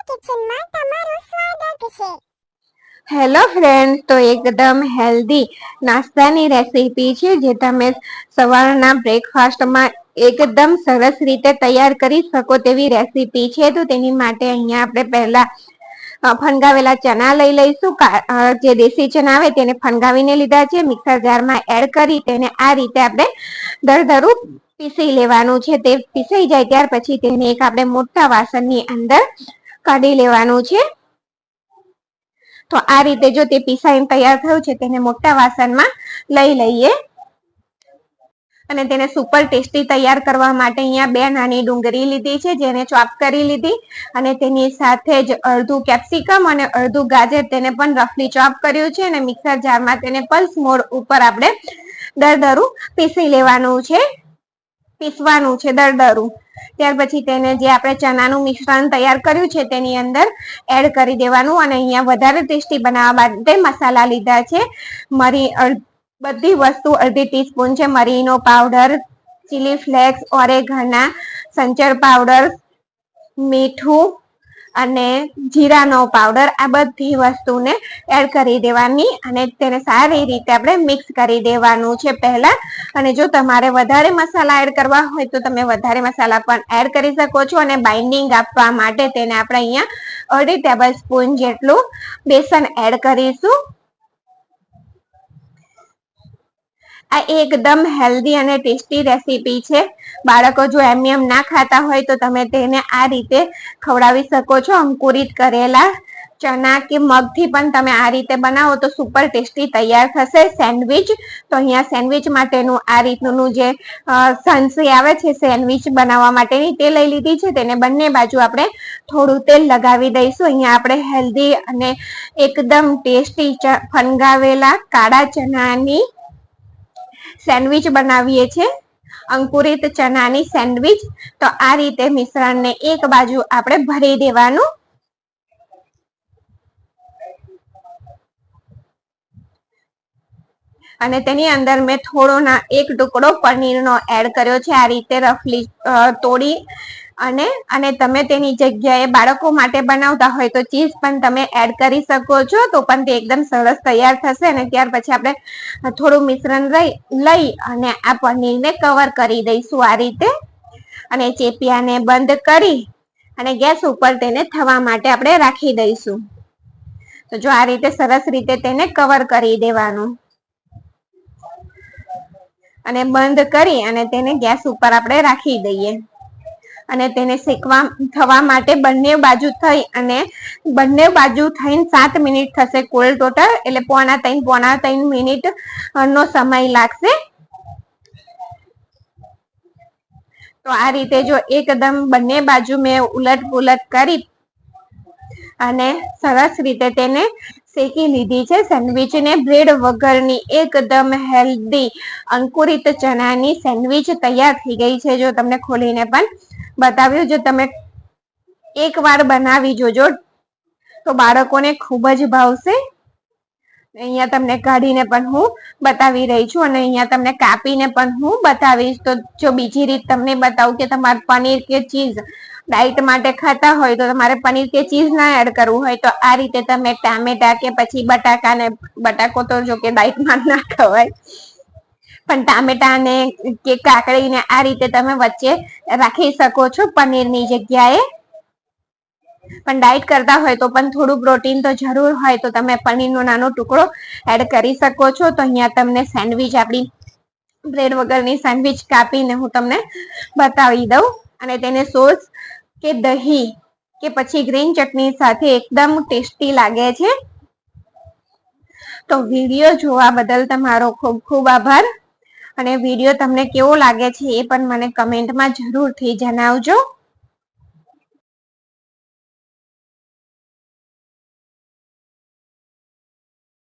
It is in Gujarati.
કિચનમાં તમારું સ્વાગત છે। હેલો ફ્રેન્ડ, તો એકદમ હેલ્ધી નાસ્તાની રેસીપી છે જે તમે સવારના બ્રેકફાસ્ટમાં એકદમ સરસ રીતે તૈયાર કરી શકો તેવી રેસીપી છે। તો તેની માટે અહીંયા આપણે પહેલા ફણગાવેલા ચણા લઈ લઈશું। જે દેશી ચણા આવે તેને ફણગાવીને લીધા છે। મિક્સર જારમાં એડ કરી તેને આ રીતે આપણે દરદરું પીસી લેવાનું છે। તે પીસાઈ જાય ત્યાર પછી તેને એક આપણે મોટા વાસણની અંદર કાઢી લેવાનું છે। તો આ રીતે જો તે પીસાઈને તૈયાર થયું છે તેને મોટા વાસણમાં લઈ લઈએ અને તેને સુપર ટેસ્ટી તૈયાર કરવા માટે અહીંયા 2 નાની ડુંગળી લીધી છે જેને ચોપ કરી લીધી અને તેની સાથે જ અડધું કેપ્સિકમ અને અડધું ગાજર તેને પણ રફલી ચોપ કર્યું છે અને મિક્સર જારમાં તેને પલ્સ મોડ ઉપર આપણે દરદરું પીસવાનું છે દરદરું। ત્યાર પછી તેને જે આપણે ચણાનું મિશ્રણ તૈયાર કર્યું છે તેની અંદર એડ કરી દેવાનું અને અહીંયા વધારે ટેસ્ટી બનાવવા માટે મસાલા લીધા છે। મરી બધી વસ્તુ અડધી ટીસ્પૂન છે। મરીનો પાવડર, ચીલી ફ્લેક્સ, ઓરેગાના, સંચર પાવડર, મીઠું અને જીરાનો પાવડર, આ બધી વસ્તુને એડ કરી દેવાની અને તેને સારી રીતે આપણે મિક્સ કરી દેવાનું છે પહેલા। અને જો તમારે વધારે મસાલા એડ કરવા હોય તો તમે વધારે મસાલા પણ એડ કરી શકો છો અને બાઇન્ડિંગ આપવા માટે તેને આપણે અહીંયા અડધી ટેબલ સ્પૂન જેટલું બેસન એડ કરીશું। આ એકદમ હેલ્ધી અને ટેસ્ટી રેસીપી છે। બાળકો જો એમ ના ખાતા હોય તો તમે તેને આ રીતે ખવડાવી શકો છો। અંકુરિત કરેલા ચણા કે મગથી પણ તમે આ રીતે બનાવો તો સુપર ટેસ્ટી તૈયાર થશે સેન્ડવિચ। તો અહીંયા સેન્ડવિચ માટેનું આ રીતનું જે સંસી આવે છે સેન્ડવિચ બનાવવા માટેની તે લઈ લીધી છે। તેને બંને બાજુ આપણે થોડું તેલ લગાવી દઈશું। અહીંયા આપણે હેલ્ધી અને એકદમ ટેસ્ટી ફણગાવેલા કાળા ચણાની સેન્ડવિચ બનાવીએ છીએ, અંકુરિત ચણાની સેન્ડવિચ। તો આ રીતે મિશ્રણને એક બાજુ આપણે ભરી દેવાનું અને તેની અંદર મેં એક ટુકડો પનીરનો એડ કર્યો છે આ રીતે રફલી તોડી અને તમે તેની જગ્યાએ બાળકો માટે બનાવતા હોય તો ચીઝ પણ તમે એડ કરી શકો છો તો પણ તે એકદમ સરસ તૈયાર થશે। અને ત્યાર પછી આપણે થોડું મિશ્રણ લઈ અને આ પનીરને કવર કરી દઈશું આ રીતે અને ચેપિયાને બંધ કરી અને ગેસ ઉપર તેને થવા માટે આપણે રાખી દઈશું। તો જો આ રીતે સરસ રીતે તેને કવર કરી દેવાનું અને બંધ કરી અને તેને ગેસ ઉપર આપણે રાખી દઈએ અને તેને થવા માટે બંને બાજુ થઈને 7 મિનિટ થશે કુલ ટોટલ, એટલે પોણા 3 મિનિટ નો સમય લાગશે। તો આ રીતે જો એકદમ બંને બાજુ મેં ઉલટ પુલટ કરી અને સરસ રીતે તેને શેકી લીધી છે સેન્ડવિચને। બ્રેડ વગરની એકદમ હેલ્ધી અંકુરિત ચણાની સેન્ડવિચ તૈયાર થઈ ગઈ છે। જો તમને ખોલીને પણ બતાવ્યું, જો તમે એકવાર બનાવી જોજો તો બાળકોને ખૂબ જ ભાવશે। અહીંયા તમને કાઢીને પણ હું બતાવી રહી છું અને અહીંયા તમને કાપીને પણ હું બતાવીશ। તો જો બીજી રીત તમને બતાવું કે તમારે પનીર કે ચીઝ ડાઈટ માટે ખાતા હોય તો તમારે પનીર કે ચીઝ ના એડ કરવું હોય તો આ રીતે તમે ટામેટા કે પછી બટાકો તો જો કે ડાઈટમાં ના ખવાય પણ ટામેટાને કે કાકડીને આ રીતે તમે વચ્ચે રાખી શકો છો પનીરની જગ્યાએ। પણ ડાઈટ કરતા હોય તો પણ થોડું પ્રોટીન તો જરૂર હોય તો તમે પનીરનો નાનો ટુકડો એડ કરી શકો છો। તો અહીંયા તમને સેન્ડવિચ આપણી બ્રેડ વગરની સેન્ડવિચ કાપીને હું તમને બતાવી દઉં અને તેને સોસ કે દહીં કે પછી ગ્રીન ચટણી સાથે એકદમ ટેસ્ટી લાગે છે। તો વિડીયો જોવા બદલ તમારો ખૂબ ખૂબ આભાર અને વિડીયો તમને કેવો લાગે છે એ પણ મને કમેન્ટમાં જરૂરથી જણાવજો।